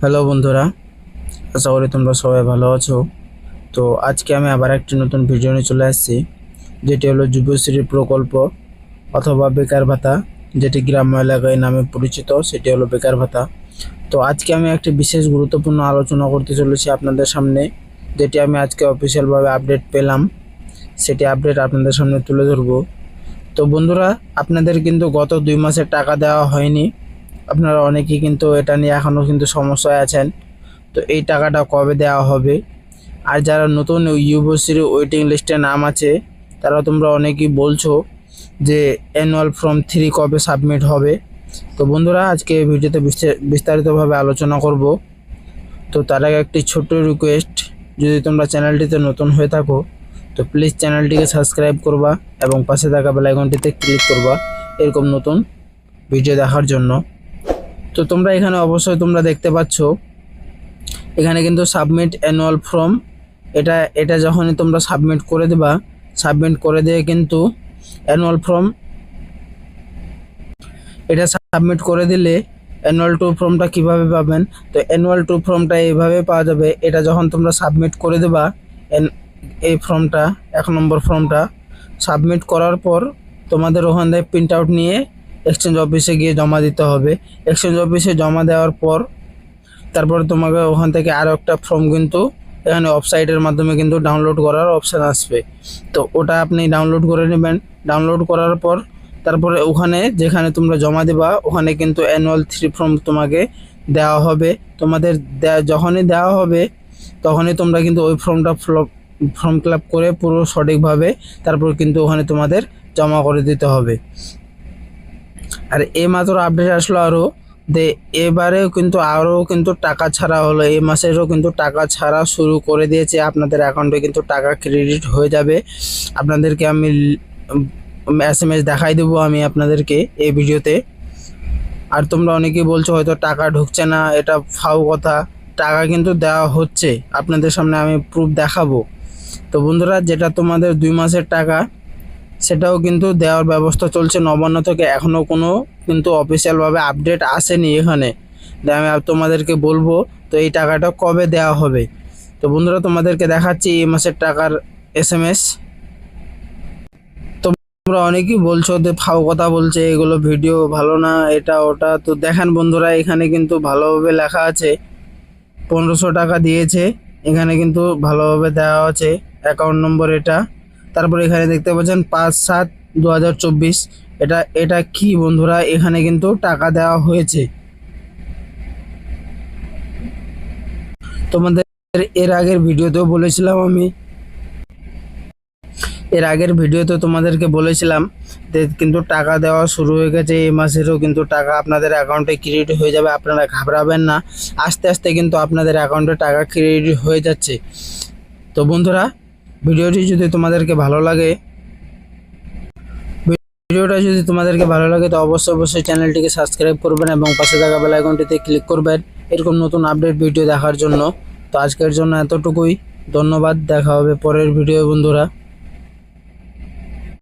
Hello বন্ধুরা, আশা করি তোমরা সবাই ভালো আছো। তো আজকে আমি আবার একটি নতুন ভিডিও নিয়ে চলে আসছি, যেটি হলো যুবশ্রী প্রকল্প অথবা বেকার ভাতা, যেটি গ্রাম্য এলাকায় নামে পরিচিত, সেটি হলো বেকার ভাতা। তো আজকে আমি একটি বিশেষ গুরুত্বপূর্ণ আলোচনা করতে চলেছি আপনাদের সামনে, যেটি আমি আজকে অফিসিয়ালভাবে আপডেট পেলাম, সেটি আপডেট আপনাদের সামনে তুলে ধরবো। তো বন্ধুরা, আপনাদের কিন্তু গত 2 মাসের টাকা দেওয়া হয়নি। আপনারা অনেকেই কিন্তু এটা নিয়ে এখনও কিন্তু সমস্যায় আছেন। তো এই টাকাটা কবে দেওয়া হবে? আর যারা নতুন ইউবশ্রী ওয়েটিং লিস্টে নাম আছে, তারা তোমরা অনেকেই বলছো যে অ্যানুয়াল ফর্ম 3 কবে সাবমিট হবে। তো বন্ধুরা, আজকে এই ভিডিওতে বিস্তারিতভাবে আলোচনা করব। তো তার আগে একটি ছোট্ট রিকোয়েস্ট, যদি তোমরা চ্যানেলটিতে নতুন হয়ে থাকো তো প্লিজ চ্যানেলটিকে সাবস্ক্রাইব করবা এবং পাশে থাকা বেল আইকনটিতে ক্লিক করবা এরকম নতুন ভিডিও দেখার জন্য। তো তোমরা এখানে অবশ্যই তোমরা দেখতে পাচ্ছ, এখানে কিন্তু সাবমিট অ্যানুয়াল ফর্ম, এটা যখনই তোমরা সাবমিট করে দেবা, সাবমিট করে দিয়ে কিন্তু অ্যানুয়াল ফর্ম, এটা সাবমিট করে দিলে অ্যানুয়াল টু ফর্মটা কিভাবে পাবেন? তো অ্যানুয়াল টু ফর্মটা এইভাবে পাওয়া যাবে। এটা যখন তোমরা সাবমিট করে দেবা, এই ফর্মটা 1 নম্বর ফর্মটা সাবমিট করার পর তোমাদের ওখান থেকে প্রিন্ট আউট নিয়ে এক্সচেঞ্জ অফিসে গিয়ে জমা দিতে হবে। এক্সচেঞ্জ অফিসে জমা দেওয়ার পর তারপরে তোমাকে ওখান থেকে আরও একটা ফর্ম কিন্তু এখানে ওয়েবসাইটের মাধ্যমে কিন্তু ডাউনলোড করার অপশান আসবে। তো ওটা আপনি ডাউনলোড করে নেবেন। ডাউনলোড করার পর তারপরে ওখানে যেখানে তোমরা জমা দেবা, ওখানে কিন্তু অ্যানুয়াল 3 ফর্ম তোমাকে দেওয়া হবে। তোমাদের যখনই দেওয়া হবে তখনই তোমরা কিন্তু ওই ফর্ম ফিল আপ করে পুরো সঠিকভাবে তারপর কিন্তু ওখানে তোমাদের জমা করে দিতে হবে। আর এই মাত্র আপডেট আসলো আরও, এবারেও কিন্তু টাকা ছাড়া হলো, এই মাসেরও কিন্তু টাকা ছাড়া শুরু করে দিয়েছে। আপনাদের অ্যাকাউন্টে কিন্তু টাকা ক্রেডিট হয়ে যাবে। আপনাদেরকে আমি SMS দেখাই দেবো আমি আপনাদেরকে এই ভিডিওতে। আর তোমরা অনেকেই বলছো হয়তো টাকা ঢুকছে না, এটা ফাও কথা। টাকা কিন্তু দেওয়া হচ্ছে, আপনাদের সামনে আমি প্রুফ দেখাবো। তো বন্ধুরা, যেটা তোমাদের 2 মাসের টাকা, সেটাও কিন্তু দেওয়ার ব্যবস্থা চলছে নবান্ন থেকে। এখনও কোনো কিন্তু অফিসিয়ালভাবে আপডেট আসেনি এখানে, আমি তোমাদেরকে বলবো তো এই টাকাটা কবে দেওয়া হবে। তো বন্ধুরা, তোমাদেরকে দেখাচ্ছি এই মাসের টাকার SMS। তোমরা অনেকেই বলছো যে ফাও কথা বলছে, এগুলো ভিডিও ভালো না, এটা ওটা। তো দেখেন বন্ধুরা, এখানে কিন্তু ভালোভাবে লেখা আছে 1500 টাকা দিয়েছে, এখানে কিন্তু ভালোভাবে দেওয়া আছে অ্যাকাউন্ট নম্বর এটা। তারপরে এখানে দেখতে পাচ্ছেন 5/7/2024, এটা কি বন্ধুরা, এখানে কিন্তু টাকা দেওয়া হয়েছে। তোমাদের এর আগের ভিডিওতেও বলেছিলাম আমি, তোমাদেরকে বলেছিলাম যে কিন্তু টাকা দেওয়া শুরু হয়ে গেছে। এই মাসেরও কিন্তু টাকা আপনাদের অ্যাকাউন্টে ক্রেডিট হয়ে যাবে, আপনারা ঘাবড়াবেন না। আস্তে আস্তে কিন্তু আপনাদের অ্যাকাউন্টে টাকা ক্রেডিট হয়ে যাচ্ছে। তো বন্ধুরা, ভিডিওটা যদি তোমাদেরকে ভালো লাগে তো অবশ্যই চ্যানেলটিকে সাবস্ক্রাইব করবেন এবং পাশে থাকা বেল আইকনটিতে ক্লিক করবেন এরকম নতুন আপডেট ভিডিও দেখার জন্য। তো আজকের জন্য এতটুকুই, ধন্যবাদ। দেখা হবে পরের ভিডিও বন্ধুরা।